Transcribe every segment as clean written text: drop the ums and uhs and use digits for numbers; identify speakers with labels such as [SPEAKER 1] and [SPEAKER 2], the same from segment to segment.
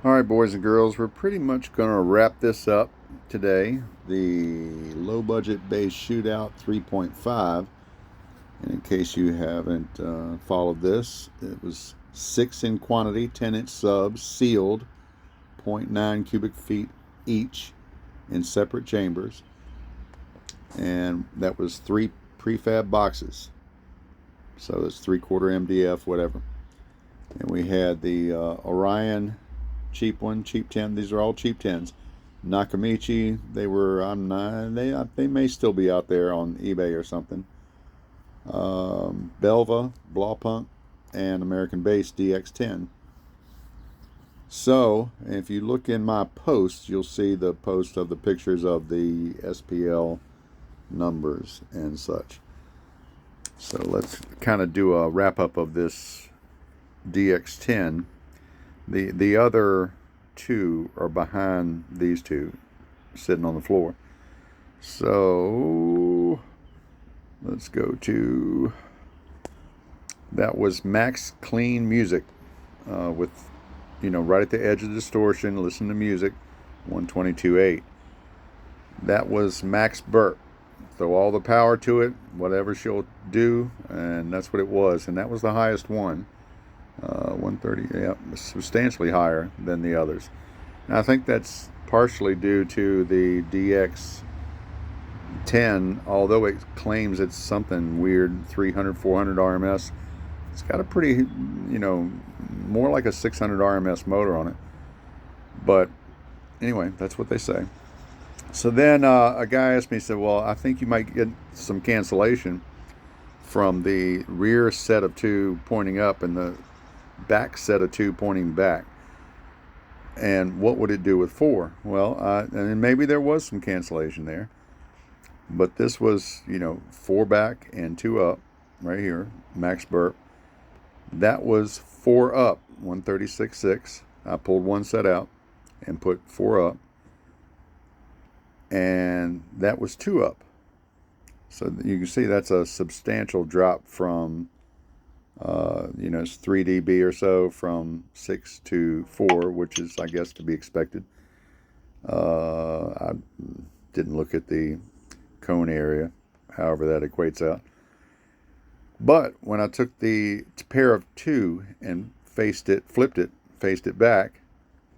[SPEAKER 1] All right, boys and girls, we're pretty much going to wrap this up today. The low budget bass shootout 3.5. And in case you haven't followed this, it was 6 in quantity, 10-inch subs, sealed, zero point 0.9 cubic feet each in separate chambers. And that was 3 prefab boxes. So it's 3/4 MDF, whatever. And we had the Orion cheap one, cheap 10. These are all cheap 10s. Nakamichi, they were on they may still be out there on eBay or something. Belva, Blaupunkt, and American Bass DX10. So if you look in my posts, you'll see the post of the pictures of the SPL numbers and such. So let's kind of do a wrap up of this DX10. The other two are behind these two, sitting on the floor. So let's go to, that was Max Clean Music, with, right at the edge of distortion, listen to music, 122.8. That was Max Burp. Throw all the power to it, whatever she'll do, and that's what it was. And that was the highest one. 130, yeah, substantially higher than the others. And I think that's partially due to the DX10, although it claims it's something weird, 300, 400 RMS. It's got a pretty, more like a 600 RMS motor on it. But anyway, that's what they say. So then a guy asked me, he said, well, I think you might get some cancellation from the rear set of two pointing up and the back set of two pointing back. And what would it do with four? Well, and maybe there was some cancellation there. But this was, 4 back and 2 up right here, Max Burp. That was 4 up, 136.6. I pulled one set out and put 4 up. And that was 2 up. So you can see that's a substantial drop from, it's 3 dB or so from 6 to 4, which is, I guess, to be expected. I didn't look at the cone area, however that equates out. But when I took the pair of two and flipped it, faced it back,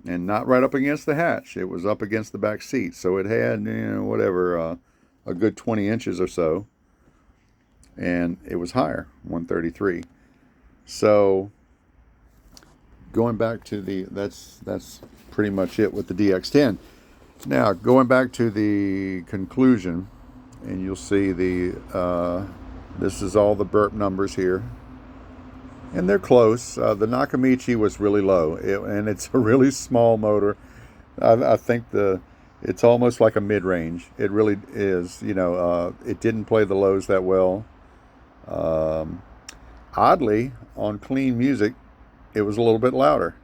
[SPEAKER 1] and not right up against the hatch. It was up against the back seat. So it had, a good 20 inches or so. And it was higher, 133. So going back to that's pretty much it with the DX10. Now, going back to the conclusion, and you'll see this is all the burp numbers here. And they're close. The Nakamichi was really low, and it's a really small motor. I think it's almost like a mid-range. It really is. It didn't play the lows that well. Oddly, on Clean Music, it was a little bit louder,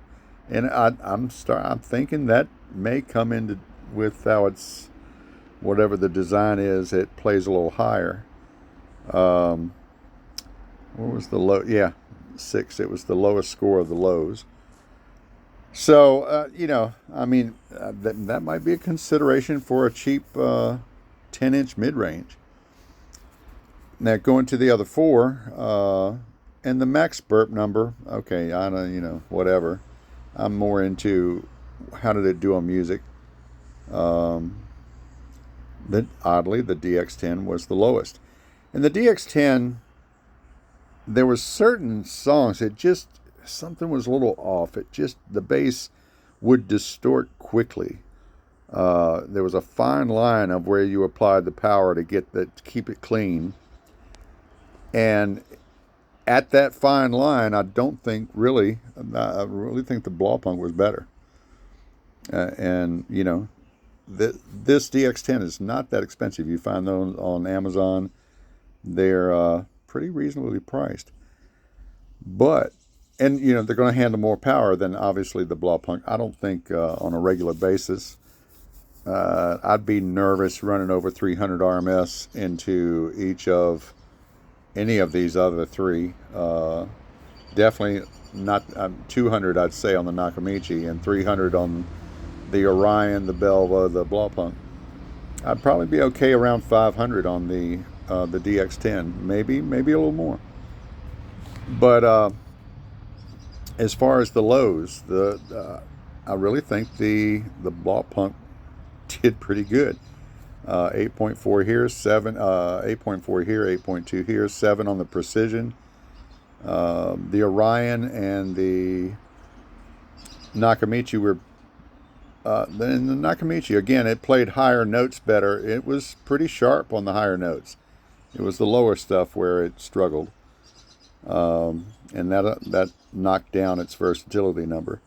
[SPEAKER 1] and I'm thinking that may come into with how it's, whatever the design is, it plays a little higher. What was the low? Yeah. 6. It was the lowest score of the lows. So, that might be a consideration for a cheap 10-inch mid-range. Now, going to the other 4, and the Max Burp number, okay, I don't, whatever. I'm more into how did it do on music. Oddly, the DX10 was the lowest. And the DX10, there were certain songs that just, something was a little off. The bass would distort quickly. There was a fine line of where you applied the power to keep it clean. And at that fine line, I really think the Blaupunkt was better. This DX10 is not that expensive. You find those on Amazon. They're pretty reasonably priced. But, and they're going to handle more power than obviously the Blaupunkt. I don't think on a regular basis. I'd be nervous running over 300 RMS into any of these other 3. Definitely not 200, I'd say, on the Nakamichi, and 300 on the Orion, the Belva, the Blaupunkt. I'd probably be okay around 500 on the DX10, maybe a little more. But as far as the lows, I really think the Blaupunkt did pretty good. 8.4 here, 7, 8.4 here, 8.2 here, 7 on the Precision. The Orion and the Nakamichi were. Then the Nakamichi, again, it played higher notes better. It was pretty sharp on the higher notes. It was the lower stuff where it struggled. And that knocked down its versatility number.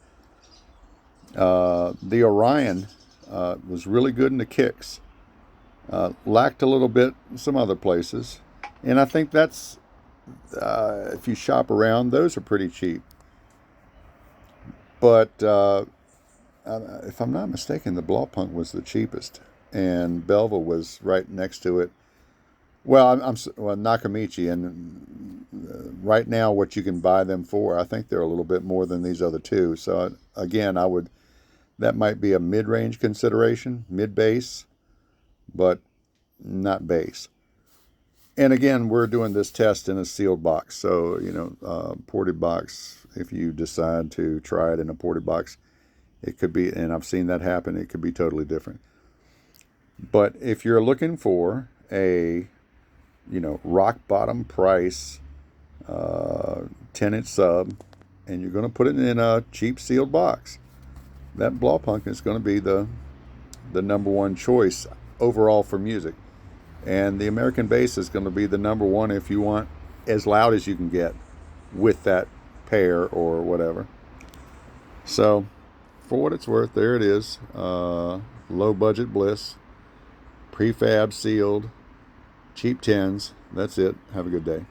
[SPEAKER 1] The Orion was really good in the kicks. Lacked a little bit in some other places. And I think that's, if you shop around, those are pretty cheap. But if I'm not mistaken, the Blaupunkt was the cheapest. And Belva was right next to it. Well, Nakamichi, and right now what you can buy them for, I think they're a little bit more than these other two. So again, that might be a mid-range consideration, mid-base, but not base. And again, we're doing this test in a sealed box. So, ported box, if you decide to try it in a ported box, it could be, and I've seen that happen, it could be totally different. But if you're looking for a rock bottom price 10-inch sub, and you're going to put it in a cheap sealed box, that Blaupunkt is going to be the number one choice overall for music. And the American bass is going to be the number one if you want as loud as you can get with that pair or whatever. So, for what it's worth, there it is. Low budget bliss, prefab sealed, cheap 10s. That's it. Have a good day.